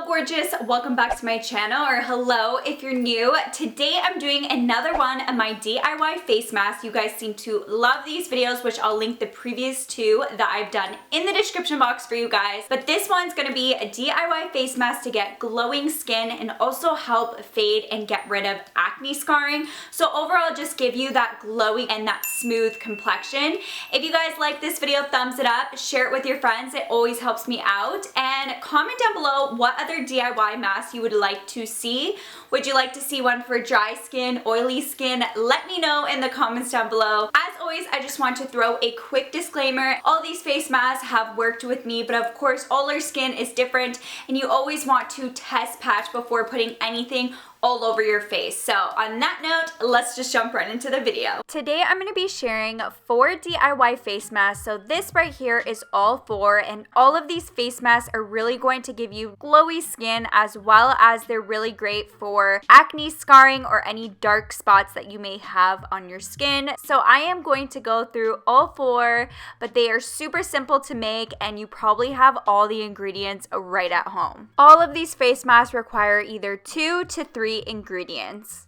gorgeous, welcome back to my channel, or hello if you're new. Today I'm doing another one of my DIY face masks. You guys seem to love these videos, which I'll link the previous two that I've done in the description box for you guys. But this one's gonna be a DIY face mask to get glowing skin and also help fade and get rid of acne scarring. So overall, just give you that glowy and that smooth complexion. If you guys like this video, thumbs it up, share it with your friends. It always helps me out. And comment down below what other DIY masks you would like to see. Would you like to see one for dry skin, oily skin? Let me know in the comments down below. As always, I just want to throw a quick disclaimer. All these face masks have worked with me, but of course all our skin is different and you always want to test patch before putting anything all over your face. So on that note, let's just jump right into the video. Today I'm going to be sharing 4 DIY face masks. So this right here is all 4, and all of these face masks are really going to give you glowy skin, as well as they're really great for acne scarring or any dark spots that you may have on your skin. So I am going to go through all 4, but they are super simple to make and you probably have all the ingredients right at home. All of these face masks require either 2 to 3 ingredients.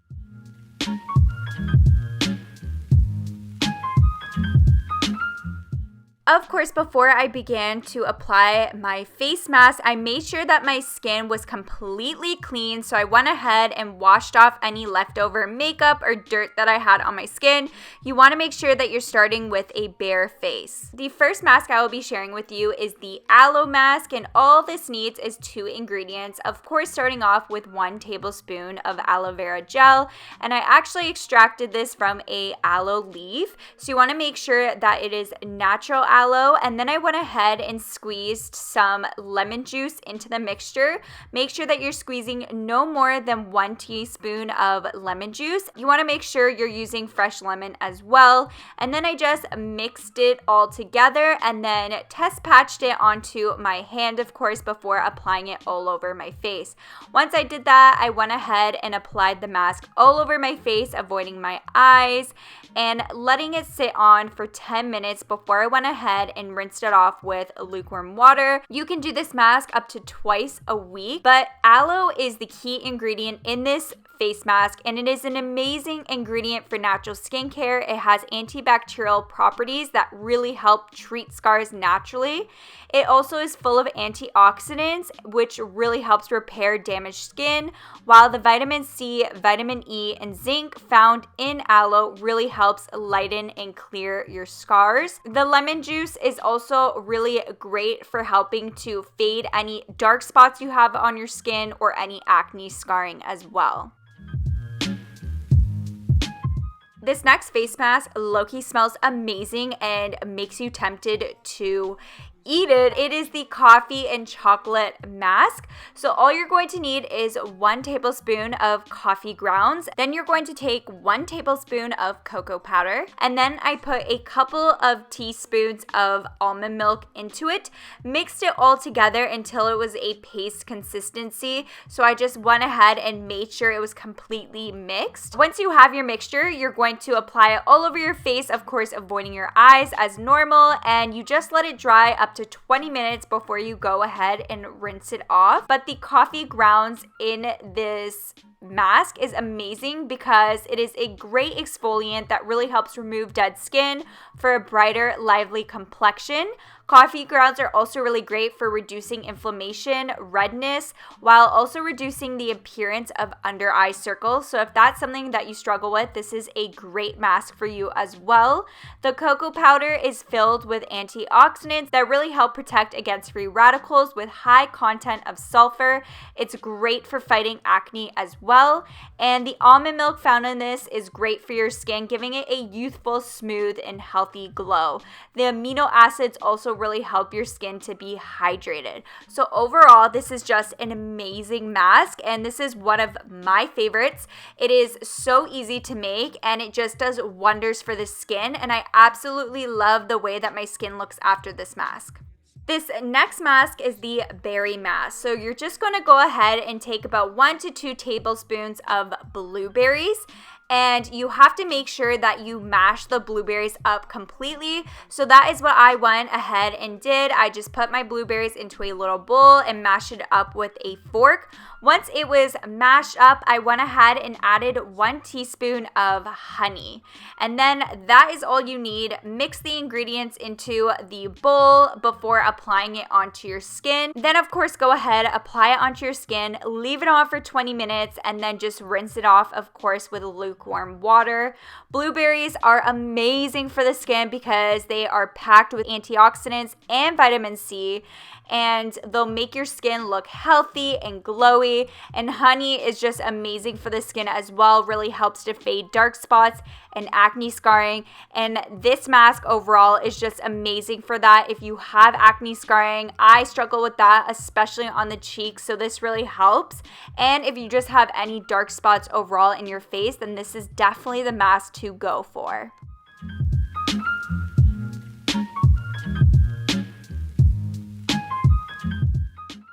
Of course, before I began to apply my face mask, I made sure that my skin was completely clean. So I went ahead and washed off any leftover makeup or dirt that I had on my skin. You want to make sure that you're starting with a bare face. The first mask I will be sharing with you is the Aloe Mask, and all this needs is 2 ingredients. Of course, starting off with 1 tablespoon of aloe vera gel, and I actually extracted this from a aloe leaf. So you want to make sure that it is natural aloe, and then I went ahead and squeezed some lemon juice into the mixture. Make sure that you're squeezing no more than 1 teaspoon of lemon juice. You want to make sure you're using fresh lemon as well. And then I just mixed it all together and then test patched it onto my hand, of course, before applying it all over my face. Once I did that, I went ahead and applied the mask all over my face, avoiding my eyes, and letting it sit on for 10 minutes before I went ahead and rinsed it off with lukewarm water. You can do this mask up to twice a week, but aloe is the key ingredient in this face mask, and it is an amazing ingredient for natural skincare. It has antibacterial properties that really help treat scars naturally. It also is full of antioxidants, which really helps repair damaged skin, while the vitamin C, vitamin E, and zinc found in aloe really helps lighten and clear your scars. The lemon juice is also really great for helping to fade any dark spots you have on your skin or any acne scarring as well. This next face mask low-key smells amazing and makes you tempted to eat it. It is the coffee and chocolate mask. So all you're going to need is 1 tablespoon of coffee grounds. Then you're going to take 1 tablespoon of cocoa powder. And then I put a couple of teaspoons of almond milk into it. Mixed it all together until it was a paste consistency. So I just went ahead and made sure it was completely mixed. Once you have your mixture, you're going to apply it all over your face, of course, avoiding your eyes as normal. And you just let it dry up to 20 minutes before you go ahead and rinse it off. But the coffee grounds in this mask is amazing because it is a great exfoliant that really helps remove dead skin for a brighter, lively complexion. Coffee grounds are also really great for reducing inflammation, redness, while also reducing the appearance of under eye circles. So if that's something that you struggle with, this is a great mask for you as well. The cocoa powder is filled with antioxidants that really help protect against free radicals with high content of sulfur. It's great for fighting acne as well. And the almond milk found in this is great for your skin, giving it a youthful, smooth, and healthy glow. The amino acids also really help your skin to be hydrated. So overall, this is just an amazing mask, and this is one of my favorites. It is so easy to make and it just does wonders for the skin, and I absolutely love the way that my skin looks after this mask. This next mask is the berry mask. So you're just going to go ahead and take about 1 to 2 tablespoons of blueberries and you have to make sure that you mash the blueberries up completely. So that is what I went ahead and did. I just put my blueberries into a little bowl and mashed it up with a fork. Once it was mashed up, I went ahead and added 1 teaspoon of honey. And then that is all you need. Mix the ingredients into the bowl before applying it onto your skin. Then of course, go ahead, apply it onto your skin, leave it on for 20 minutes, and then just rinse it off, of course, with lukewarm water. Blueberries are amazing for the skin because they are packed with antioxidants and vitamin C, and they'll make your skin look healthy and glowy. And honey is just amazing for the skin as well, really helps to fade dark spots and acne scarring. And this mask overall is just amazing for that. If you have acne scarring, I struggle with that, especially on the cheeks, so this really helps. And if you just have any dark spots overall in your face, then this is definitely the mask to go for.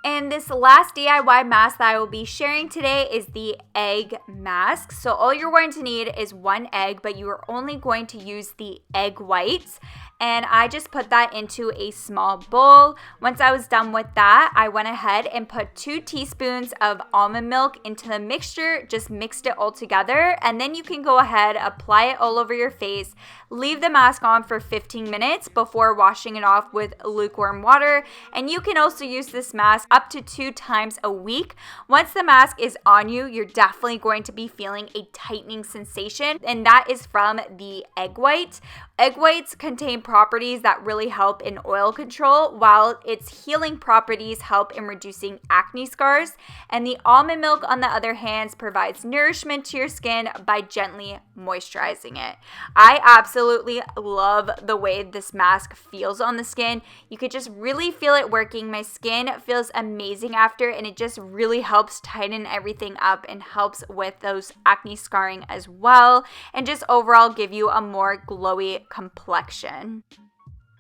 And this last DIY mask that I will be sharing today is the egg mask. So all you're going to need is 1 egg, but you are only going to use the egg whites. And I just put that into a small bowl. Once I was done with that, I went ahead and put 2 teaspoons of almond milk into the mixture, just mixed it all together. And then you can go ahead, apply it all over your face, leave the mask on for 15 minutes before washing it off with lukewarm water. And you can also use this mask up to 2 times a week. Once the mask is on you, you're definitely going to be feeling a tightening sensation, and that is from the egg white. Egg whites contain properties that really help in oil control, while its healing properties help in reducing acne scars. And the almond milk, on the other hand, provides nourishment to your skin by gently moisturizing it. I absolutely love the way this mask feels on the skin. You could just really feel it working. My skin feels amazing after, and it just really helps tighten everything up and helps with those acne scarring as well, and just overall give you a more glowy complexion.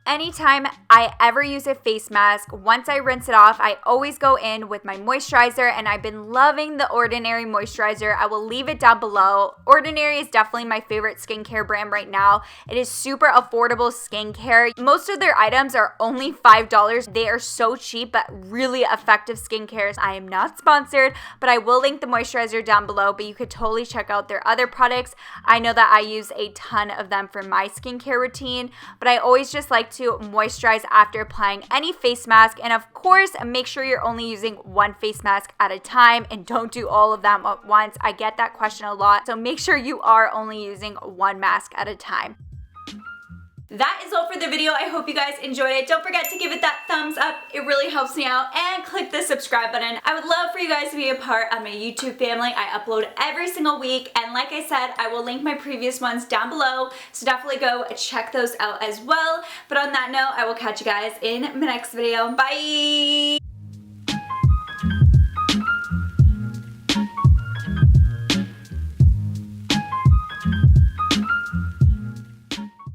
Anytime I ever use a face mask, once I rinse it off, I always go in with my moisturizer, and I've been loving the Ordinary moisturizer. I will leave it down below. Ordinary is definitely my favorite skincare brand right now. It is super affordable skincare. Most of their items are only $5. They are so cheap but really effective skincare. I am not sponsored, but I will link the moisturizer down below, but you could totally check out their other products. I know that I use a ton of them for my skincare routine, but I always just like to moisturize after applying any face mask. And of course, make sure you're only using 1 face mask at a time and don't do all of them at once. I get that question a lot, so make sure you are only using 1 mask at a time. That is all for the video. I hope you guys enjoyed it. Don't forget to give it that thumbs up. It really helps me out. And click the subscribe button. I would love for you guys to be a part of my YouTube family. I upload every single week. And like I said, I will link my previous ones down below. So definitely go check those out as well. But on that note, I will catch you guys in my next video. Bye!